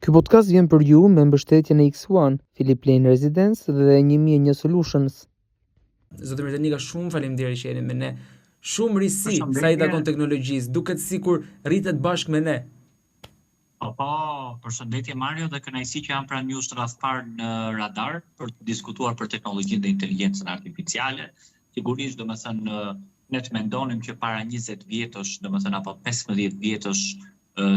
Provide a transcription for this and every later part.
Ky podcast vjen për ju me mbështetjen e X1, Philip Lane Residence dhe 1001 Solutions. Zotë Mirtanika, shumë faleminderit që jeni me ne. Shumë risi sa i takon teknologjisë, duket sikur rritet bashkë me ne. Po, përshëndetje Mario dhe kënaqësi që jam pranë jush rrethpar në radar për të diskutuar për teknologjinë dhe inteligjencën artificiale. Sigurisht, domethënë, ne të mendonim që para 20 vjetësh, domethënë apo 15 vjetësh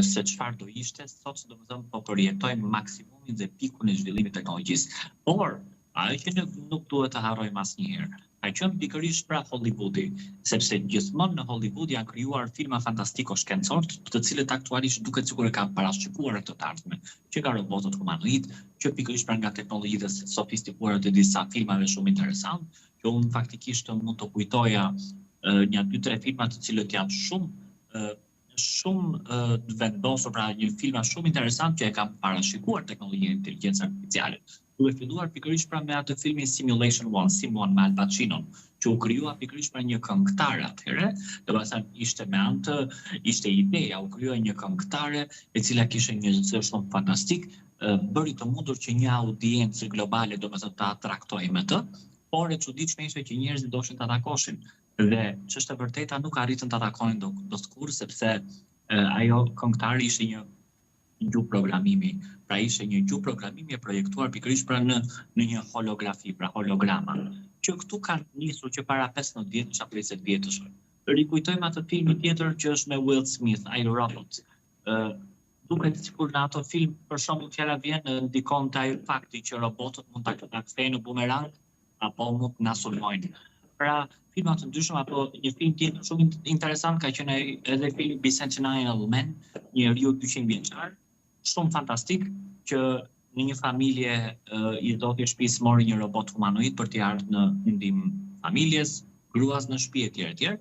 se çfarë do ishte, sot domethënë po përjetojmë maksimumin dhe pikun e zhvillimit të teknologjisë. Por ajo që ne nuk duhet të harrojmë asnjëherë, ka qenë pikërisht pra Hollywoodi, sepse gjithmonë në Hollywood janë krijuar filma fantastiko-shkencor, të cilët aktualisht duket sikur e kanë parashikuar të ardhmen, që nga robotët humanoid, që pikërisht pra nga teknologjitë sofistikuara të disa filmave shumë interesant, që unë faktikisht mund të kujtoja një 2-3 filma të cilët janë shumë të vendosur, pra një filma shumë interesant që e kam parashikuar teknologjinë e inteligjencës artificiale. Duke filluar pikërisht pra me atë filmin Simulation 1, Sim 1 me Al Pacino, që u krijua pikërisht pra një këngëtare atëherë, domethënë ishte ideja, u krijua një këngëtare e cila kishte një zë shumë fantastik, bëri të mundur që një audiencë globale domethënë ta atraktojë me të, por e çuditshme ishte që njerëzit doshin ta takoshin. Dhe ç'është e vërteta nuk arritën ta takonin doskur, sepse ajo këngëtare ishte një gjuhë programimi. Pra ishte një gjuhë programimi e projektuar pikërisht pra në një holografi, pra holograma, që këtu kanë nisur që para 15 vjetësh apo 20 vjetësh. Rikujtojmë atë film tjetër që është me Will Smith, I, Robot. Duket sikur në ato film, për shembull, fjala vjen ndikon te ai fakti që robotët mund ta kthejnë në bumerang apo mund të na sulmojnë. Pra, filma të ndryshëm apo një film tjetër shumë interesant ka qenë edhe filmi Bicentennial Man, njeriu 200 vjeçar, shumë fantastik, që në një familje i zoti i shtëpisë mori një robot humanoid për t'i ardhur në ndihmë familjes, gruas në shtëpi etj.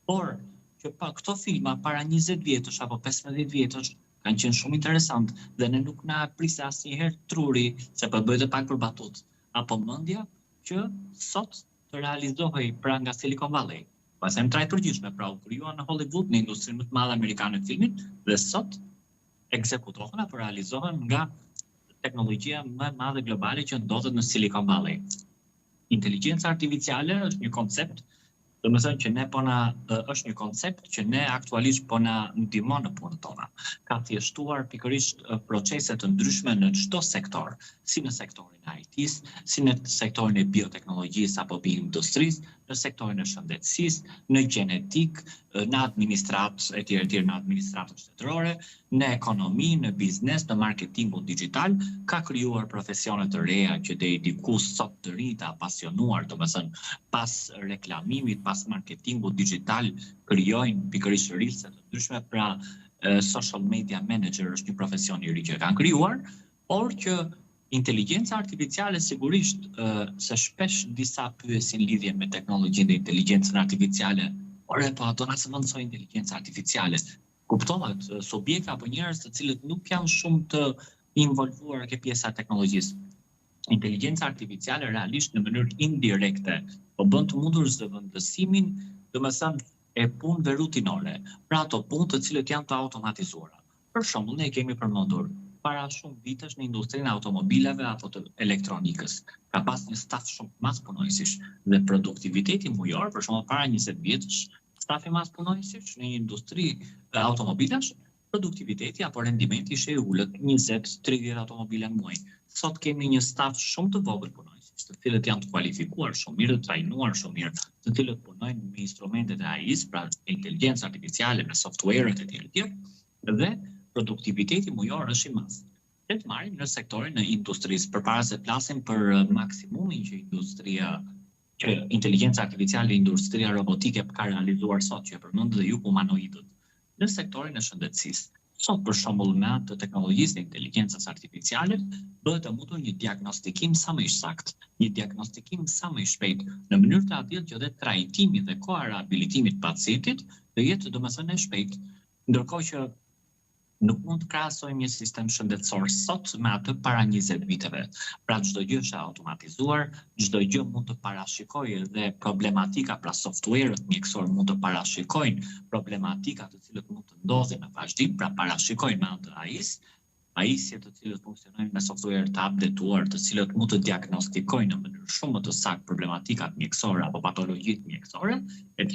Por që pa këto filma para 20 vjetësh apo 15 vjetësh kanë qenë shumë interesant dhe ne nuk na prisë asnjëherë truri se po bëhet pak për batut, apo mendja që sot të realizohej pra nga Silicon Valley. Pastaj në trajt përgjithshme, pra u krijuan në Hollywood, në industrinë më të madhe amerikane të filmit, dhe sot ekzekutohen apo realizohen nga teknologjia më e madhe globale që ndodhet në Silicon Valley. Inteligjenca artificiale është një koncept, domethënë që është një koncept që ne aktualisht po na ndihmon në punën tona. Ka thjeshtuar pikërisht procese të ndryshme në çdo sektor, si në sektorin e IT-s, si në sektorin e bioteknologjisë apo bioindustrisë, në sektorin e shëndetësisë, në gjenetik, në administratë etj, në administratën shtetërore, në ekonomi, në biznes, në marketingun digital, ka krijuar profesione të reja që deri diku sot të rinjtë apasionuar, domethënë pas reklamimit, pas marketingut digital, krijojnë pikërisht rilse të ndryshme, pra social media manager është një profesion i ri që kanë krijuar, por që inteligjenca artificiale sigurisht se shpesh disa pyesin lidhje me teknologjinë dhe inteligjencën artificiale, por po do na sëmundësoj inteligjenca artificiale. Kuptohet subjekte apo njerëz të cilët nuk janë shumë të involvuar ke pjesa e teknologjisë. Inteligjenca artificiale realisht në mënyrë indirekte po bën të mundur zëvendësimin, domethënë e punëve rutinore, pra ato punë të cilët janë të automatizuara. Për shembull, ne kemi përmendur para shumë vitesh në industrinë e automobileve apo të elektronikës. Ka pas një staf shumë maspunojësish dhe produktiviteti mujor, për shembull para 20 vjetësh, stafi maspunojësish në një industri automobilash, produktiviteti apo rendimenti ishte i ulët 20-30 automobile në muaj. Sot kemi një staf shumë të vogël punojësish, të cilët janë të kualifikuar shumë mirë, të trajnuar shumë mirë, të cilët punojnë me instrumentet e AI-s, pra inteligjencë artificiale, me software-et etj. Dhe produktiviteti mujor është i madh. Le të marrim në sektorin e industrisë, përpara se flasim për maksimumin që inteligjenca artificiale, industria robotike ka realizuar sot, që e përmend dhe ju humanoidët. Në sektorin e shëndetësisë, sot për shembull me atë të teknologjisë e inteligjencës artificiale, bëhet të mundur një diagnostikim sa më i saktë, një diagnostikim sa më i shpejtë, në mënyrë të atillë që dhe trajtimi dhe koha e riabilitimit të pacientit të jetë domethënë e shpejtë, ndërkohë që nuk mund të krahasojmë një sistem shëndetësor sot me atë para 20 viteve. Pra çdo gjë është automatizuar, çdo gjë mund të parashikojë dhe problematika, pra software-ët mjekësor mund të parashikojnë problematika të cilët mund të ndodhin në vazhdim, pra parashikojnë me anë të AI-s, pajisje të cilët funksionojnë me software të updateuar, të cilët mund të diagnostikojnë në mënyrë shumë më të saktë problematikat mjekësore apo patologjitë mjekësore, etj.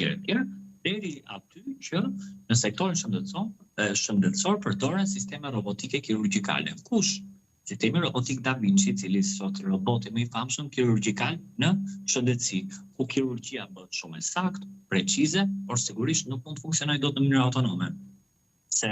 Deri aty që në sektorin shëndetësor përdoren sisteme robotike kirurgjikale. Kush? Sistemi robotik Da Vinci, i cili sot roboti më i famshëm kirurgjikal në shëndetësi, ku kirurgjia bëhet shumë e saktë, precize, por sigurisht nuk mund të funksionojë dot në mënyrë autonome. Se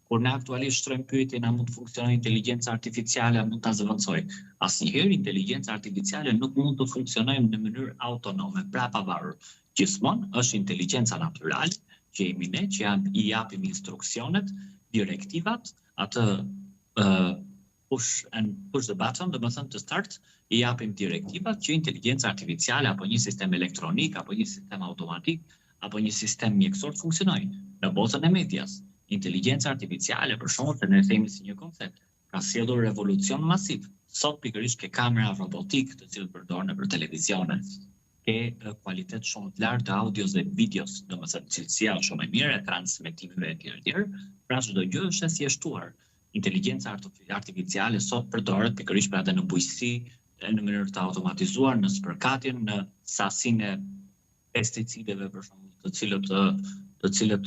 kur ne aktualisht shtrojmë pyetje, na mund të funksionojë inteligjenca artificiale, a mund ta zëvendësoj. Asnjëherë inteligjenca artificiale nuk mund të funksionojë në mënyrë autonome, pra pavarur. Gjithmonë është inteligjenca natyrale që jemi ne, që i japim instruksionet, direktivat, atë push the button, do të thënë të start, i japim direktivat që inteligjenca artificiale apo një sistem elektronik apo një sistem automatik apo një sistem mjekësor të funksionojë. Në botën e medias, inteligjenca artificiale, për shembull, që ne themi si një koncept, ka sjellur revolucion masiv. Sot pikërisht ke kamera robotik, të cilët përdoren për televizione, ke kualitet shumë të lartë të audios dhe videos, domethënë cilësia është shumë e mirë e transmetimeve etj. Pra çdo gjë është e thjeshtuar. Inteligjenca artificiale sot përdoret pikërisht për atë në bujqësi, në mënyrë të automatizuar, në spërkatjen, në sasinë e pesticideve për shembull, të cilët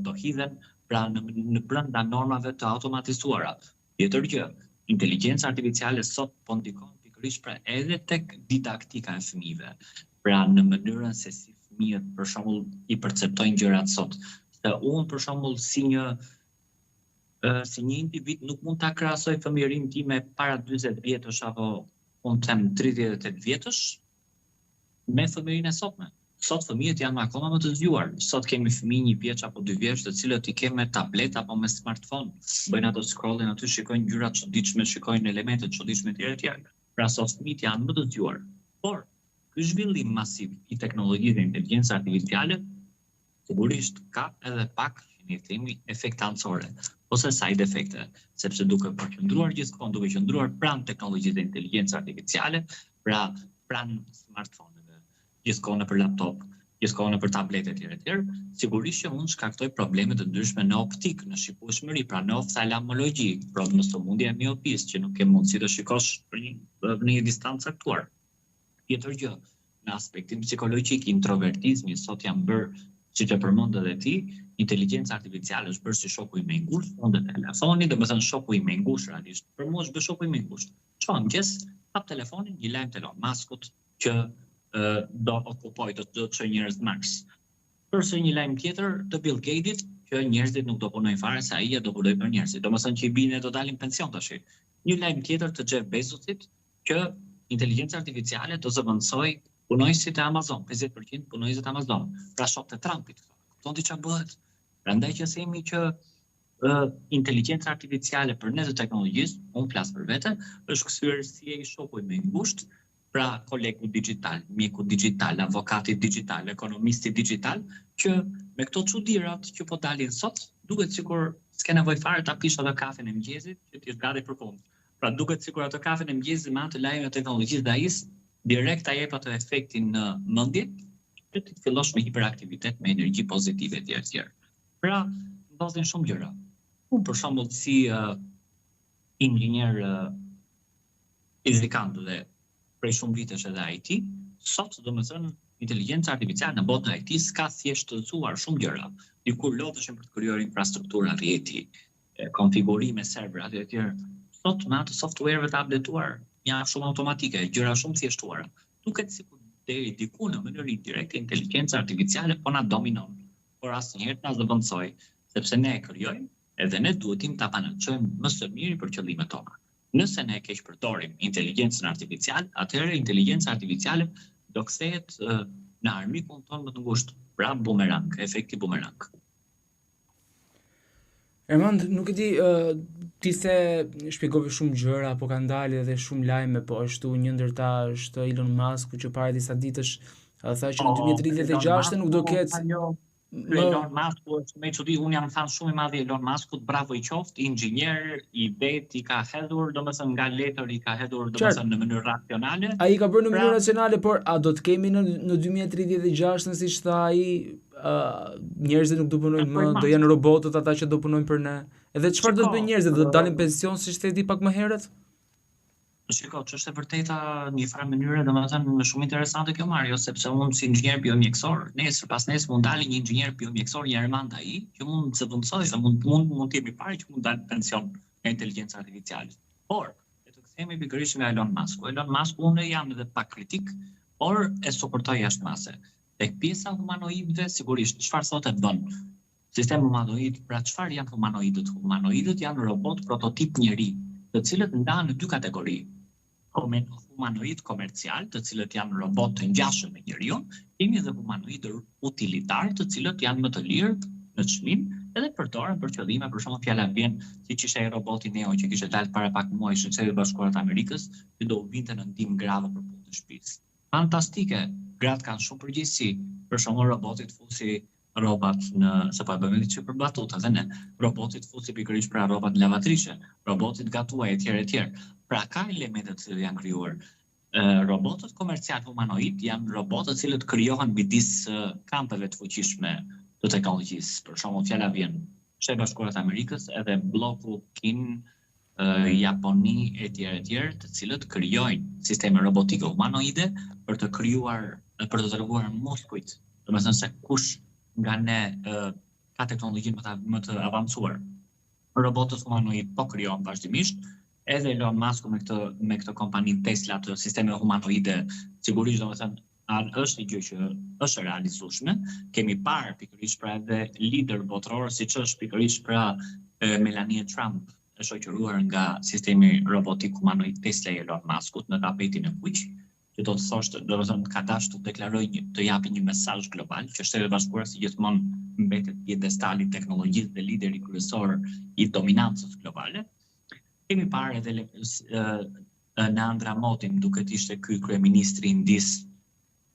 do hidhen pra në brenda normave të automatizuara. Tjetër gjë, inteligjenca artificiale sot po ndikon pikërisht pra edhe tek didaktika e fëmijëve. Pra në mënyrën se si fëmijët për shembull i perceptojnë gjërat sot. Se unë për shembull si një individ nuk mund ta krahasoj fëmijërinë time para 40 vjetësh apo unë them 38 vjetësh me fëmijërinë e sotme. Sot fëmijët janë akoma më të zgjuar. Sot kemi fëmijë 1 vjeç apo 2 vjeç të cilët i kemë me tablet apo me smartphone. Bëjnë ato scrollin aty, shikojnë gjëra të çuditshme, shikojnë elemente të çuditshme etj. Pra sot fëmijët janë më të zgjuar. Por ky zhvillim masiv i teknologjisë dhe inteligjencës artificiale sigurisht ka edhe pak, ne themi, efekte anësore ose side efekte, sepse duke përqendruar gjithmonë, duke qëndruar pranë teknologjisë dhe inteligjencës artificiale, pra pranë smartphone-eve, gjithkohë nëpër laptop, gjithkohë nëpër tablet etj. Sigurisht që mund shkaktoj probleme të ndryshme në optik, në shikueshmëri, pra në oftalmologji, pra në sëmundje e miopisë, që nuk ke mundësi të shikosh në një distancë caktuar. Tjetër gjë, në aspektin psikologjik, introvertizmi sot janë bërë, siç e përmend edhe ti, inteligjenca artificiale është bërë si shoku im i ngushtë, fonde telefoni, domethënë shoku im i ngushtë realisht. Për mua është bërë shoku im i ngushtë. Çfarë mëngjes, hap telefonin, një lajm të Elon Muskut që do okupoj të çojë njerëz në Mars. Përse një lajm tjetër të Bill Gatesit që njerëzit nuk do punojnë fare, se ai do punojë për njerëzit. Domethënë që i bine do dalin pension tash. Një lajm tjetër të Jeff Bezosit që inteligjenca artificiale do zëvendësoj punojësit e Amazon, 50% punojësit e Amazon. Pra shokët e Trumpit. Kupton ti çfarë bëhet? Prandaj që themi që inteligjenca artificiale për ne të teknologjisë, unë flas për vete, është kthyer si ai shoku më i ngushtë, pra kolegu digital, mjeku digital, avokati digital, ekonomisti digital, që me këto çudirat që po dalin sot, duket sikur s'ke nevojë fare ta pish atë kafen e mëngjesit që ti je gati për punë. Pra duket sikur atë kafen e mëngjesit me atë lajmin e teknologjisë dhe AI direkt ta jep atë efektin në mendje, që ti fillosh me hiperaktivitet, me energji pozitive etj. Pra, ndodhin shumë gjëra. Unë për shembull si inxhinier fizikant dhe prej shumë vitesh edhe IT, sot domethënë inteligjenca artificiale në botën e IT s'ka thjeshtëzuar shumë gjëra. Dikur lodheshin për të krijuar infrastruktura rrjeti, konfigurime servera etj. Sot me atë software-eve të updateuar, janë shumë automatike, gjëra shumë thjeshtuara. Duket sikur deri diku në mënyrë indirekte inteligjenca artificiale po na dominon, por asnjëherë na zëvendësoj, sepse ne e krijojmë, edhe ne duhet ta panaçojmë më së miri për qëllimet tona. Nëse ne keq përdorim inteligjencën artificiale, atëherë inteligjenca artificiale do kthehet në armikun tonë më të ngushtë, pra bumerang, efekti bumerang. Ermand, nuk e di, ti the shpjegove shumë gjëra, po ka ndalë edhe shumë lajme, po ashtu një ndër ta është Elon Musk, që para disa ditësh tha që në 2036 nuk do ketë Elon Musk është më çudi, unë jam fan shumë i madh i Elon Muskut, bravo i qoftë, inxhinier, i vet, i ka hedhur, domethënë nga letër i ka hedhur domethënë në mënyrë racionale. Ai ka bërë në mënyrë racionale, por a do të kemi në 2036 siç tha ai, njerëzit nuk do punojnë më, do janë robotët ata që do punojnë për ne. Edhe çfarë do të bëjnë njerëzit, do të dalin pension siç theti pak më herët? Shiko, ç'është e vërteta në një farë mënyrë, domethënë shumë interesante kjo Mario, sepse unë si inxhinier biomjekësor, pas nesër mund dalë një inxhinier biomjekësor një Ermand ai, që mund të zëvendësoj se mund të jemi parë që mund dalë pension nga inteligjenca artificiale. Por, le të kthehemi pikërisht nga Elon Musk. Elon Musk unë jam edhe pak kritik, por e suportoj jashtëmase. Tek pjesa humanoidëve sigurisht çfarë thotë bën. Sistemi humanoid, pra çfarë janë humanoidët? Humanoidët janë robot prototip njeri, të cilët ndahen në dy kategori. Humanoid komercial, të cilët janë robot të ngjashëm me njeriu, kemi edhe humanoid utilitar, të cilët janë më të lirë në çmim, edhe përdoren për qëllime, për shembull fjala vjen siç ishte ai roboti Neo që kishte dalë para pak muajsh në Shtetet Bashkuara të Amerikës, që do u vinte në ndihmë grave për punë të shtëpisë. Fantastike, gratë kanë shumë përgjegjësi, për shembull roboti të fusi rrobat se po e bëjmë diçka për batuta dhe ne. Roboti të fusi pikërisht pra rrobat në lavatrishe, roboti të gatuaj etj. Pra ka elemente të cilët janë krijuar. Robotët komercial humanoid janë robotët të cilët krijohen midis kampeve të fuqishme të teknologjisë. Për shembull, fjala vjen Shtetet Bashkuara të Amerikës, edhe bloku Kin, Japoni etj. Të cilët krijojnë sisteme robotike humanoide për të krijuar, për të treguar muskujt. Domethënë se kush nga ne ka teknologjinë më të avancuar. Robotët humanoid po krijohen vazhdimisht. Edhe Elon Musk me këtë kompani Tesla të sistemeve humanoide, sigurisht domethënë është një gjë që është realizueshme. Kemi parë pikërisht pra edhe lider botror, siç është pikërisht pra Melania Trump, e shoqëruar nga sistemi robotik humanoid Tesla i Elon Muskut në tapetin e kuq, që do të thoshte, domethënë ka dashur të deklarojë të japë një mesazh global që Shtetet Bashkuara si gjithmonë mbetet pjedestali i teknologjisë dhe lideri kryesor i dominancës globale. Kemi parë edhe në Andramotin, duket ishte ky kryeministri indis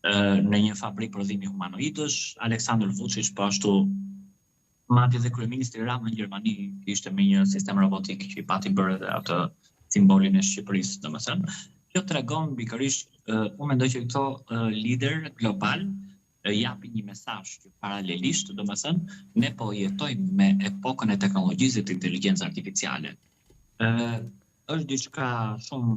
në një fabrikë prodhimi humanoidësh, Aleksandr Vučić, po ashtu madje dhe kryeministri Rama në Gjermani ishte me një sistem robotik që i pati bërë edhe atë simbolin e Shqipërisë, domethënë. Kjo tregon pikërisht, unë mendoj që këto lider global japin një mesazh që paralelisht, domethënë, ne po jetojmë me epokën e teknologjisë të inteligjencës artificiale. Është diçka shumë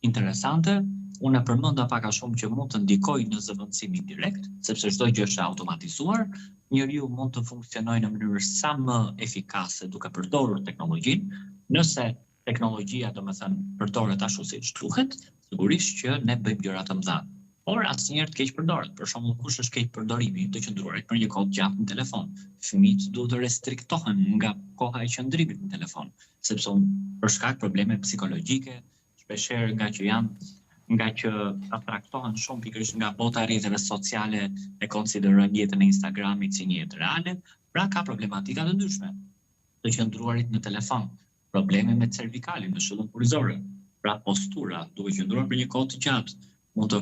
interesante. Unë e përmenda pak a shumë që mund të ndikojë në zëvendësimin direkt, sepse çdo gjë është automatizuar. Njeriu mund të funksionojë në mënyrë sa më efikase duke përdorur teknologjinë. Nëse teknologjia, domethënë, përdoret ashtu siç duhet, sigurisht që ne bëjmë gjëra të mëdha. Por asnjëherë të keq përdoret. Për shembull, kush është keq përdorimi të qëndruarit për një kohë gjatë në telefon? Fëmijët duhet të restriktohen nga koha e qëndrimit në telefon, sepse për shkak probleme psikologjike, shpeshherë nga që atraktohen shumë pikërisht nga bota e rrjeteve sociale, e konsiderojnë jetën e Instagramit si një jetë reale, pra ka problematika të ndryshme të qëndruarit në telefon, probleme me cervikalin, me shëllën kurizore, pra postura, duke qëndruar për një kohë të gjatë, mund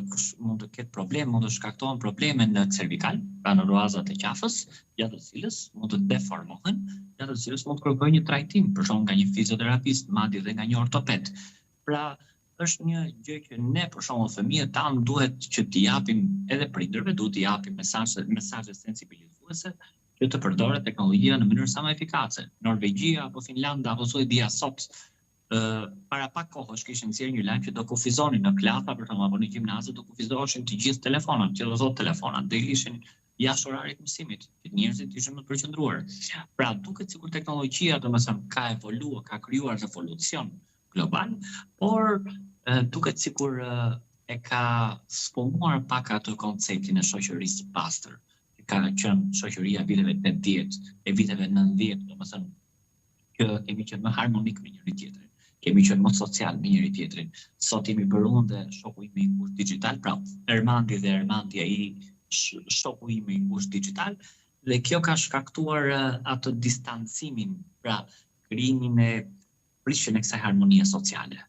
të ketë problem, mund të shkaktohen probleme në cervikal, pra në roazat e qafës, gjatë të cilës mund të deformohen, gjatë të cilës mund të kërkojnë një trajtim, për shembull nga një fizioterapist, madje dhe nga një ortoped. Pra është një gjë që ne, për shembull, fëmijët tanë duhet që t'i japim, edhe prindërve duhet t'i japim mesazhe sensibilizuese që të përdoret teknologjia në mënyrë sa më efikase. Norvegjia apo Finlanda apo Suedia sot para pak kohësh kishin nxjerrë një lajm që do kufizonin në klasa, për shembull, apo në gjimnaze do kufizoheshin të gjithë telefonat, që do thotë telefonat do ishin jashtë orarit mësimit, që njerëzit ishin më të përqendruar. Pra duket sikur teknologjia, domethënë, ka evoluar, ka krijuar revolucion global, por duket sikur e ka sfumuar pak atë konceptin e shoqërisë pastër. Ka qenë shoqëria viteve 80, e viteve 90, domethënë që kemi qenë më harmonik me njëri tjetrin. Kemi qenë më social me njëri tjetrin. Sot jemi bërë unë dhe shoku im i ngushtë digital, pra Ermandi dhe Ermandi ai shoku im i ngushtë digital, dhe kjo ka shkaktuar atë distancimin, pra krijimin e prishjen e kësaj harmonie sociale.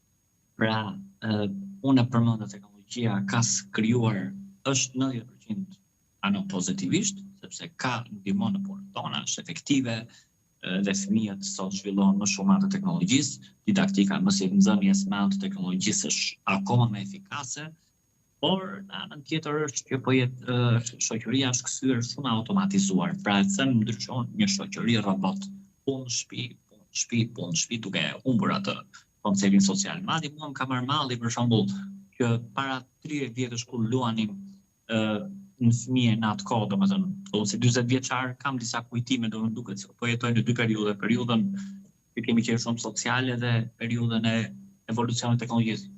Pra unë e përmenda teknologjia ka krijuar, është 90% anë pozitivisht, sepse ka ndihmon në punën tona, është efektive, dhe fëmijët sot zhvillohen më shumë anë të teknologjisë, didaktika mësimdhënies me anë të teknologjisë është akoma më efikase, por në anën tjetër është që po jetë shoqëria është kthyer shumë automatizuar, pra e them ndryshon një shoqëri robot, punë në shtëpi, punë shtëpi, punë në shtëpi, duke humbur atë konceptin social. Madje mua më ka marrë malli për shembull që para 30 vjetësh kur luanim në fëmijë në atë kohë, domethënë, ose 40 vjeçar, kam disa kujtime, domethënë duket se po jetoj në dy periudha, periudhën që kemi qenë shumë sociale dhe periudhën e evolucionit teknologjisë.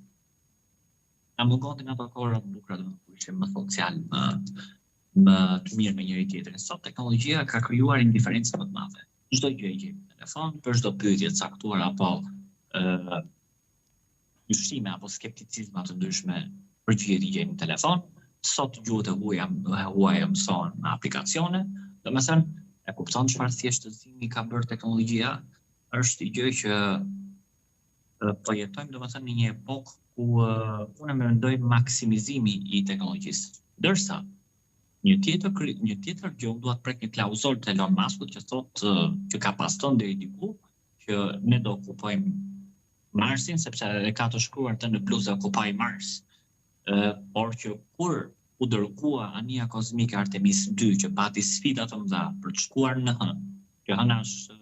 Na mungonin ato kohëra të bukura, domethënë kur ishim më social, më të mirë me njëri tjetrin. Sot teknologjia ka krijuar indiferencë më të madhe. Çdo gjë e gjej në telefon, për çdo pyetje të caktuar apo dyshime apo skepticizma të ndryshme përgjigjet i gjejmë në telefon. Sot gjuhët e huaja mësohen në aplikacione, domethënë e kupton çfarë thjeshtësimi ka bërë teknologjia, është i gjë që po jetojmë domethënë në një epokë ku unë mendoj maksimizimi i teknologjisë. Ndërsa një tjetër gjë dua të prek një klauzor të Elon Muskut që thotë që ka paston deri diku që ne do okupojmë Marsin sepse e ka të shkruar të në bluzë Occupy Mars. Por që kur u dërgua anija kozmike Artemis 2 që pati sfida të mëdha për të shkuar në hënë, që hëna është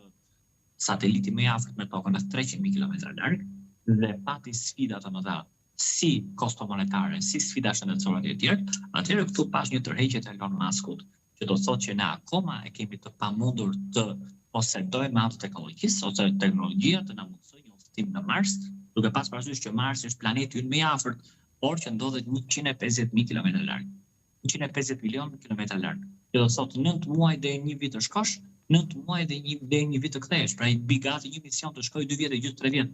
sateliti më i afërt me tokën, është 300.000 kilometra larg, dhe pati sfida të mëdha si kosto monetare, si sfida shëndetësore të tjerë, atëherë këtu pas një tërheqje të Elon Muskut, që do të thotë që ne akoma e kemi të pamundur të posedojmë atë teknologjisë, ose teknologjia të na mundsojë një udhëtim në Mars, duke pas parasysh që Marsi është planeti ynë më i afërt, por që ndodhet 150.000 kilometra larg. 150 milion kilometra larg. Që do thotë 9 muaj deri 1 vit të shkosh, 9 muaj deri 1 vit të kthehesh. Pra i bigati një mision të shkojë 2 vjet e gjysmë 3 vjet.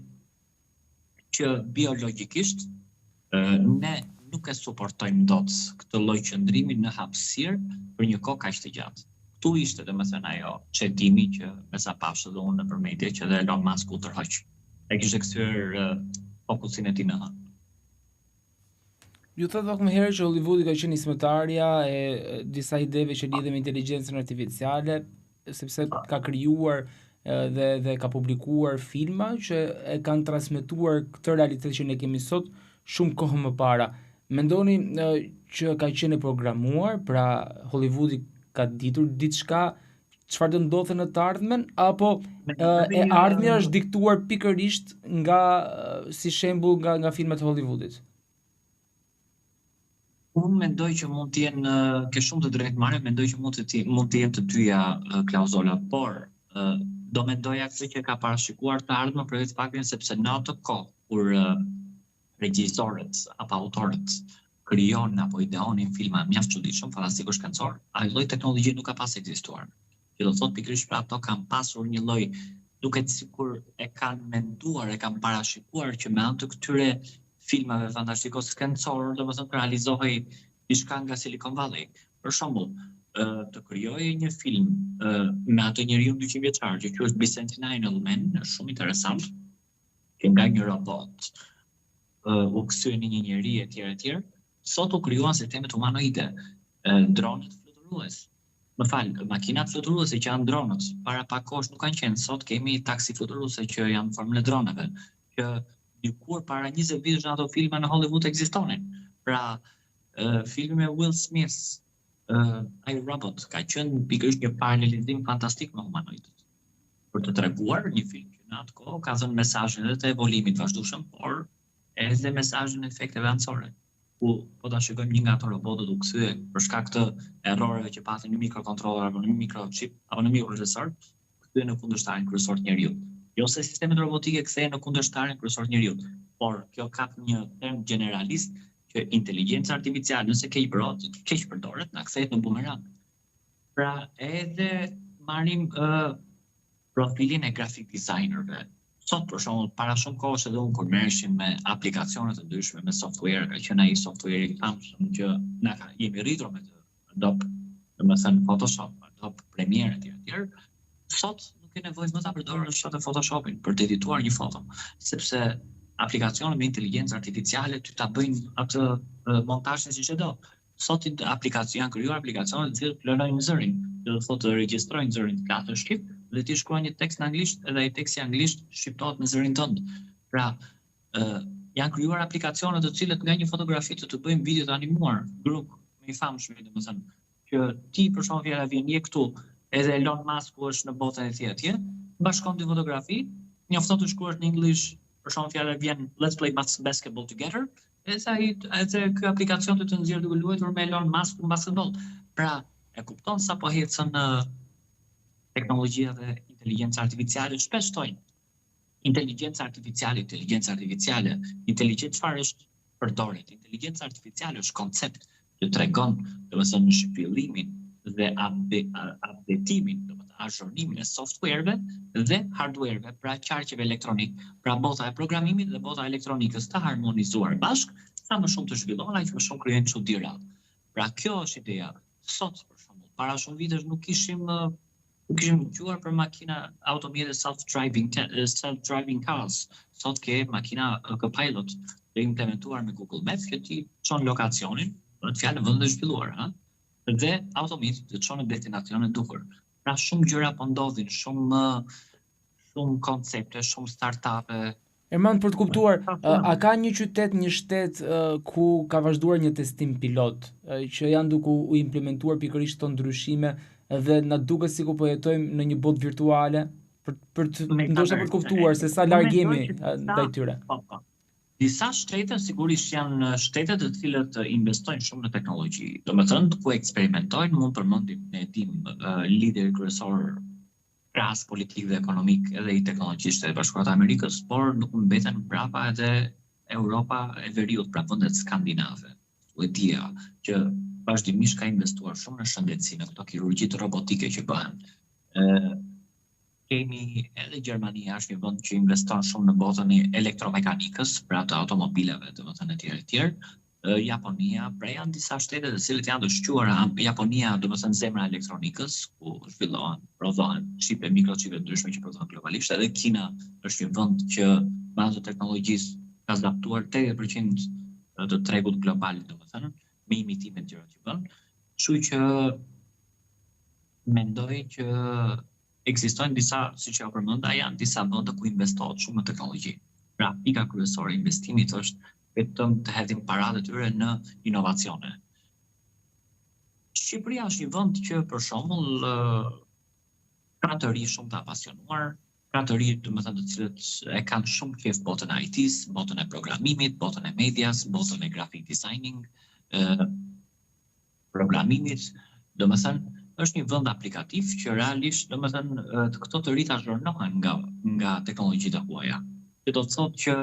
Që biologjikisht ne nuk e suportojmë dot këtë lloj qëndrimi në hapësirë për një kohë kaq të gjatë. Ktu ishte domethënë ajo çetimi që me sa pafsh edhe unë nëpër media që dhe Elon Musk u tërhoq. E kishte kthyer fokusin e tij në hënë. Ju thot pak më herë që Hollywoodi ka qenë nismëtarja e disa ideve që lidhen me inteligjencën artificiale, sepse ka krijuar dhe ka publikuar filma që e kanë transmetuar këtë realitet që ne kemi sot shumë kohë më para. Mendoni që ka qenë programuar, pra Hollywoodi ka ditur diçka çfarë do ndodhte në të ardhmen, apo e ardhmja është diktuar pikërisht nga si shembull nga filmat e Hollywoodit? Unë mendoj që mund të jenë, ke shumë të drejtë Mario, mendoj që mund të jenë të dyja klauzola, por do mendoja këtë që ka parashikuar të ardhmen për vetë faktin sepse në atë kohë kur regjisorët apo autorët krijonin apo ideonin filma mjaft çuditshëm, fantastikë shkencor, ai lloj teknologjie nuk ka pas ekzistuar. Që do thotë pikërisht pra ato kanë pasur një lloj, duket sikur e kanë menduar, e kanë parashikuar që me anë të këtyre filmave fantastiko shkencor, domethënë realizohej diçka nga Silicon Valley. Për shembull, të krijojë një film me atë njeriu 200 vjeçar që quhet Bicentennial Man, është shumë interesant, që nga një robot u kthye në një njeri etj. Sot u krijuan sistemet humanoide, dronët fluturues. Më fal, makinat fluturuese që janë dronët, para pak kohësh nuk kanë qenë, sot kemi taksi fluturuese që janë në formën e dronëve, që dikur para 20 vitesh në ato filma në Hollywood ekzistonin. Pra, filmi me Will Smith, I, Robot, ka qenë pikërisht një paralelizim fantastik me humanoidët. Për të treguar një film që në atë kohë ka dhënë mesazhin edhe të evolimit vazhdueshëm, por edhe mesazhin e efekteve anësore. Ku po ta shikojmë një nga ato robotët u kthye për shkak të erroreve që patin në mikrokontroller apo në mikrochip apo në mikroprocesor, kthye në kundërshtarin kryesor të njeriu. Jo se sistemet robotike kthehen në kundërshtarin kryesor të njeriu, por kjo ka një term generalist që inteligjenca artificiale nëse keq përdoret, na kthehet në bumerang. Pra edhe marrim profilin e graphic designerëve. Sot për shembull, para shumë kohësh edhe unë kur merreshim me aplikacione të ndryshme, me software, ka qenë ai software i famshëm që na jemi rritur me Adobe, domethënë Photoshop, Adobe Premiere etj. Sot nuk ke nevojë më ta përdorësh atë Photoshopin për të edituar një foto, sepse aplikacionet me inteligjencë artificiale ty ta bëjnë atë montazhin siç e do. Sot janë krijuar aplikacione të cilat klonojnë zërin, do të thotë regjistrojnë zërin në 4 shqip dhe ti shkruan një tekst në anglisht edhe ai teksti anglisht shqiptohet në zërin tënd. Pra, janë krijuar aplikacione të cilat nga një fotografi të bëjmë video të animuar, grup më i famshëm domethënë, që ti për shembull vjen je këtu, edhe Elon Musk është në botën e tij atje, bashkon dy fotografi, njofton të shkruar në anglisht, për shembull fjala vjen let's play basketball together, edhe ky aplikacion të nxjerr duke luajtur me Elon Musk në basketball. Pra, e kupton sa po ecën teknologjia dhe inteligjenca artificiale, shpesh thojnë inteligencë artificiale, inteligjencë çfarë është përdoret? Inteligjenca artificiale është koncept që tregon, domethënë shpjellimin dhe updatimin, domethënë azhurnimin e softwareve dhe hardwareve, pra qarqeve elektronik, pra bota e programimit dhe bota e elektronikës të harmonizuar bashk, sa më shumë të zhvillohen, aq më shumë krijojnë çuditëra. Pra kjo është ideja. Sot për shembull, para shumë vitesh nuk kishim dëgjuar për makina automjete self-driving cars. Sot ke makina Copilot të implementuar me Google Maps që ti çon lokacionin, në fjalë vend të zhvilluar, dhe automatisht të çon në destinacionin e duhur. Pra shumë gjëra po ndodhin, shumë koncepte, shumë startupe. Erman, për të kuptuar, a ka një qytet, një shtet ku ka vazhduar një testim pilot, që janë duke u implementuar pikërisht këto ndryshime dhe na duket sikur po jetojmë në një botë virtuale, ndoshta për të kuptuar se sa larg jemi ndaj tyre. Disa shtete sigurisht janë shtete të cilët investojnë shumë në teknologji. Domethënë ku eksperimentojnë, mund përmendim ne dim lideri kryesor rast politik dhe ekonomik edhe i teknologjisë të Bashkuara të Amerikës, por nuk mbeten brapa edhe Europa e Veriut, pra vendet skandinave. Suedia, që vazhdimisht ka investuar shumë në shëndetësi, në këto kirurgjitë robotike që bëhen. Kemi edhe Gjermania është një vend që investon shumë në botën e elektromekanikës, pra të automobileve, domethënë etj. Japonia, pra janë disa shtete të cilët janë të shquara. Japonia, domethënë zemra e elektronikës, ku zhvillohen, prodhohen çipe, mikroçipe ndryshme që prodhohen globalisht. Edhe Kina është një vend që bazë të teknologjisë ka zbatuar 80% të tregut global, domethënë me imitimet gjëra që bën. Kështu që mendoj që ekzistojnë disa, siç e përmenda, janë disa vende ku investohet shumë në teknologji. Pra, pika kryesore e investimit është vetëm të hedhim paratë e tyre në inovacione. Shqipëria është një vend që për shembull ka të ri shumë të apasionuar, ka të ri, domethënë, të cilët e kanë shumë qejf botën e IT-s, botën e programimit, botën e medias, botën e graphic designing, programimit, domethënë është një vend aplikativ që realisht, domethënë, këto të ri azhurnohen nga teknologjitë e huaja. Që do të thotë që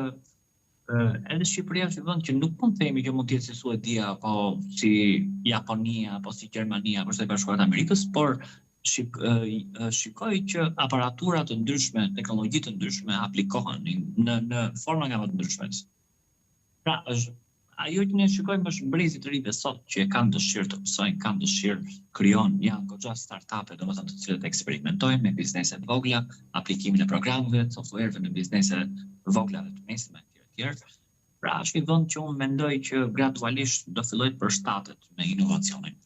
edhe Shqipëria është një vend që nuk mund të themi që mund të jetë si Suedia, apo si Japonia, apo si Gjermania, apo si Bashkuara të Amerikës, por shikoj që aparatura të ndryshme, teknologji të ndryshme aplikohen në forma nga më të ndryshme. Pra, ajo që ne shikojmë është brezi të rive sot që kanë dëshirë të mësojnë, kanë dëshirë krijon, janë goxha startupe, domethënë të cilët eksperimentojnë me biznese të vogla, aplikimin e programeve, softwareve në biznese të vogla dhe të mesme etj. Pra, është një vend që unë mendoj që gradualisht do fillojë të përshtatet me inovacionin.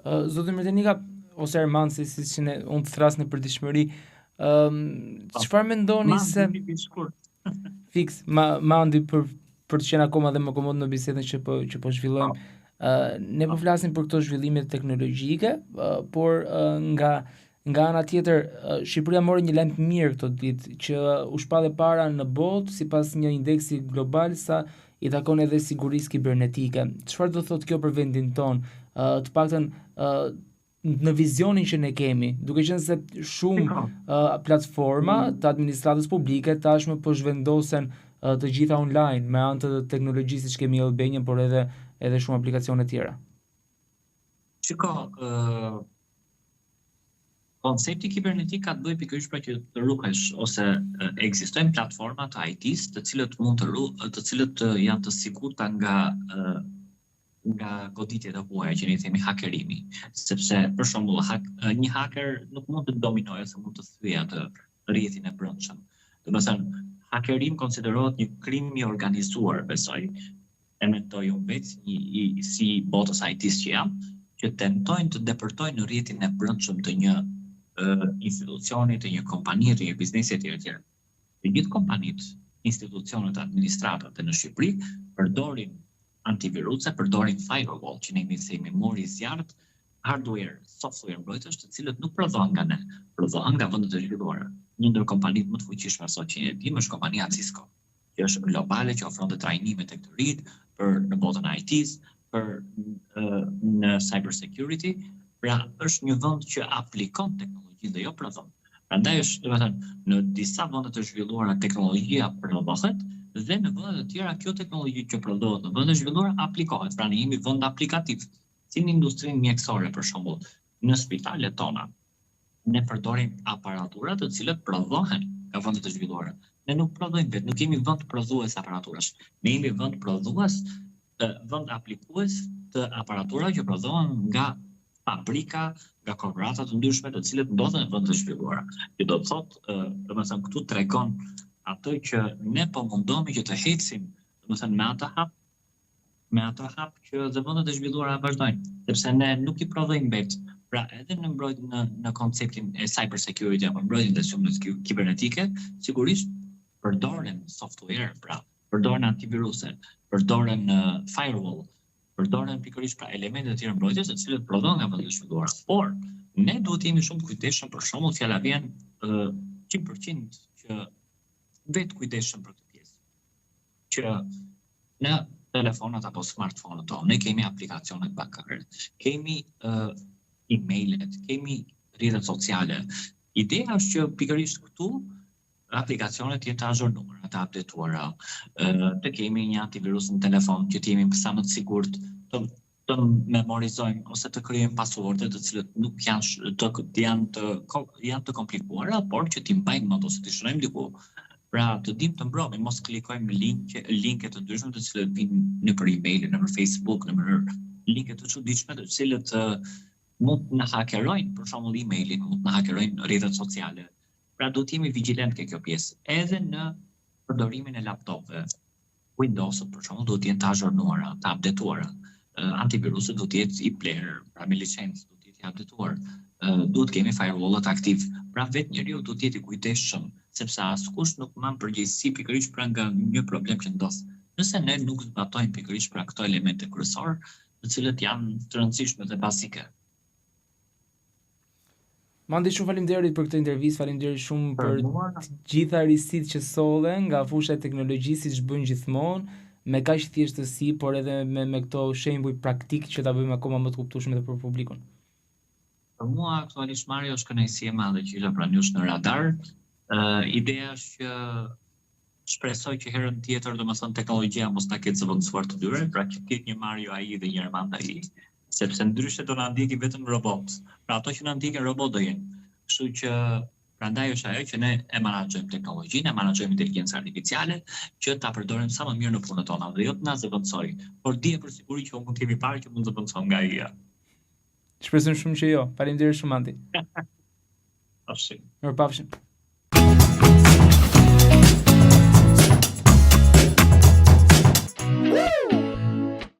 Zoti Mërtenika, ose Erman, siç unë të thrasni për dishmëri, çfarë mendoni se fiks, ma andi për të qenë akoma dhe më komod në bisedën që po zhvillojmë. Ne po flasim për këto zhvillime teknologjike, por nga ana tjetër, Shqipëria mori një lajm të mirë këto ditë që u shpallë para në botë sipas një indeksi global sa i takon edhe sigurisë kibernetike. Çfarë do thotë kjo për vendin tonë? Të paktën në vizionin që ne kemi, duke qenë se shumë platforma të administratës publike tashmë po zhvendosen të gjitha online me anë të teknologjisë që kemi Albanian, por edhe shumë aplikacione tjera. Shiko, koncepti kibernetik ka të bëjë pikërisht për që të ruhesh, ose ekzistojnë platforma të IT-s të cilët mund të cilët janë të sigurta nga goditjet e huaja që ne themi hakerimi, sepse për shembull një haker nuk mund të dominojë ose mund të thyejë atë rrjetin e brendshëm. Domethënë, hakerim konsiderohet një krim i organizuar, besoj, e mendoj unë vetë si botës IT-s që jam, që tentojnë të depërtojnë në rrjetin e brendshëm të një institucioni, të një kompanie, të një biznesi etj. Të gjithë kompanitë, institucionet, administratat në Shqipëri përdorin antiviruse, përdorin firewall, që ne themi mori zjarrt hardware, software mbrojtësh të cilët nuk prodhohen nga ne, prodhohen nga vendet e zhvilluara. Një ndër kompanitë më të fuqishme sot që e dim është kompania Cisco, që është globale, që ofron trajnime tek të rinjt për në botën e IT-s, për në cyber security, pra është një vend që aplikon teknologji dhe jo prodhon. Prandaj është, domethënë, në disa vende të zhvilluara teknologjia prodhohet dhe në vende të tjera kjo teknologji që prodhohet në vende të zhvilluara aplikohet. Pra ne jemi vend aplikativ. Si në industrinë mjekësore për shembull, në spitalet tona, ne përdorim aparatura të cilët prodhohen nga vendet e zhvilluara. Ne nuk prodhojmë vetë, nuk jemi vend prodhues aparaturash. Ne jemi vend prodhues, vend aplikues të aparaturave që prodhohen nga fabrika, nga korporata të ndryshme të cilët ndodhen në vende të zhvilluara. Që do të thotë, domethënë këtu tregon atë që ne po mundohemi që të ecim, domethënë me ato hap që dhe vendet e zhvilluara vazhdojnë, sepse ne nuk i prodhojmë vetë. Pra edhe në mbrojtjen në konceptin e cyber security apo mbrojtjen e sigurisë kibernetike, sigurisht përdoren software, pra përdoren antiviruse, përdoren firewall, përdoren pikërisht pra elemente të tjera mbrojtjes të cilët prodhohen nga vendet e zhvilluara. Por ne duhet të jemi shumë të kujdesshëm, për shembull, fjala vjen 100% që vetë kujdesshëm për këtë pjesë. Që në telefonat apo smartphone-et tonë, ne kemi aplikacionet bankare, kemi e-mailet, kemi rrjetet sociale. Ideja është që pikërisht këtu aplikacionet jenë të azhurnuara, të updateuara, të kemi një antivirus në telefon që të jemi sa më të sigurt, të memorizojmë ose të krijojmë passworde të cilët nuk janë të komplikuara, por që t'i mbajmë mend ose t'i shërojmë diku. Pra të dim të mbromi, mos klikojmë linke të ndryshme të cilët vinë nëpër email, nëpër Facebook, nëpër linke të çuditshme të cilët mund të na hakerojnë, për shembull emailin, mund të na hakerojnë rrjetet sociale. Pra duhet të jemi vigjilent ke kjo pjesë. Edhe në përdorimin e laptopëve, Windows-ut për shembull duhet të jenë të azhurnuara, të updateuara. Antiviruset duhet të jetë i blerë, pra me licencë, duhet të jetë i updateuar. Duhet kemi firewall-at aktiv. Pra vetë njeriu duhet të jetë i kujdesshëm, sepse askush nuk marr përgjegjësi pikërisht pra nga një problem që ndodh. Nëse ne nuk zbatojmë pikërisht pra këto elemente kryesor, të cilët janë të rëndësishme dhe bazike. Mandi, shumë faleminderit për këtë intervistë, faleminderit shumë për të gjitha risitë që sollen nga fusha e teknologjisë, siç bëjnë gjithmonë, me kaq thjeshtësi, por edhe me këto shembuj praktik që ta bëjmë akoma më të kuptueshëm edhe për publikun. Për mua aktualisht Mario është kënaqësi e madhe që isha pranë jush në radar. Ideja është që shpresoj që herën tjetër domethënë teknologjia mos ta ketë zëvendësuar të dyre, pra që të jetë një Mario AI dhe një Armand AI, sepse ndryshe do na ndjeki vetëm robot. Pra ato që na ndjekin robot do jenë. Kështu që prandaj është ajo që ne e menaxhojmë teknologjinë, e menaxhojmë inteligjencën artificiale, që ta përdorim sa më mirë në punën tona dhe jo të na zëvendësoj. Por dije për siguri që mund të jemi parë që mund të zëvendësohem nga AI-ja. Shpresojmë shumë që jo. Faleminderit shumë Mandi. Pafshim. Mirupafshim.